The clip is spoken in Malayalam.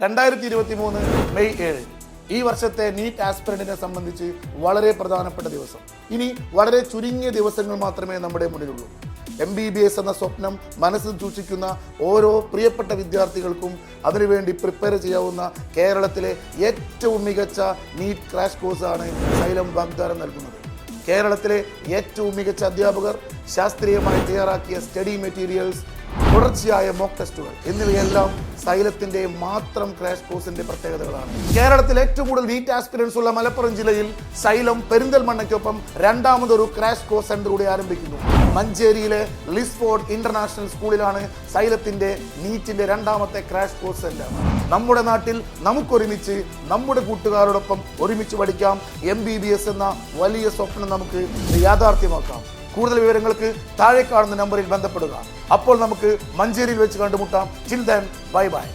2023 മെയ് 7 ഈ വർഷത്തെ നീറ്റ് ആസ്പിറന്റിനെ സംബന്ധിച്ച് വളരെ പ്രധാനപ്പെട്ട ദിവസം. ഇനി വളരെ ചുരുങ്ങിയ ദിവസങ്ങൾ മാത്രമേ നമ്മുടെ മുന്നിലുള്ളൂ. MBBS എന്ന സ്വപ്നം മനസ്സിൽ സൂക്ഷിക്കുന്ന ഓരോ പ്രിയപ്പെട്ട വിദ്യാർത്ഥികൾക്കും അതിനുവേണ്ടി പ്രിപ്പയർ ചെയ്യാവുന്ന കേരളത്തിലെ ഏറ്റവും മികച്ച നീറ്റ് ക്രാഷ് കോഴ്സാണ് XyLEM വാഗ്ദാനം നൽകുന്നത്. കേരളത്തിലെ ഏറ്റവും മികച്ച അധ്യാപകർ, ശാസ്ത്രീയമായി തയ്യാറാക്കിയ സ്റ്റഡി മെറ്റീരിയൽസ്, തുടർച്ചയായ മോക്ക് ടെസ്റ്റുകൾ എന്നിവയെല്ലാം XyLEMത്തിന്റെ മാത്രം ക്രാഷ് കോഴ്സിന്റെ പ്രത്യേകതകളാണ്. കേരളത്തിൽ ഏറ്റവും കൂടുതൽ നീറ്റ് ആസ്പിരൻസ് ഉള്ള മലപ്പുറം ജില്ലയിൽ XyLEM പെരിന്തൽമണ്ണയ്ക്കൊപ്പം രണ്ടാമതൊരു ക്രാഷ് കോഴ്സ് സെന്റർ കൂടി ആരംഭിക്കുന്നു. മഞ്ചേരിയിലെ ലിസ്ഫോർഡ് ഇന്റർനാഷണൽ സ്കൂളിലാണ് XyLEMത്തിന്റെ നീറ്റിന്റെ രണ്ടാമത്തെ ക്രാഷ് കോഴ്സ് സെന്റർ. നമ്മുടെ നാട്ടിൽ നമുക്കൊരുമിച്ച് നമ്മുടെ കൂട്ടുകാരോടൊപ്പം ഒരുമിച്ച് പഠിക്കാം. MBBS എന്ന വലിയ സ്വപ്നം നമുക്ക് യാഥാർത്ഥ്യമാക്കാം. കൂടുതൽ വിവരങ്ങൾക്ക് താഴെ കാണുന്ന നമ്പറിൽ ബന്ധപ്പെടുക. അപ്പോൾ നമുക്ക് മഞ്ചേരിയിൽ വെച്ച് കണ്ടുമുട്ടാം. Till then, bye bye.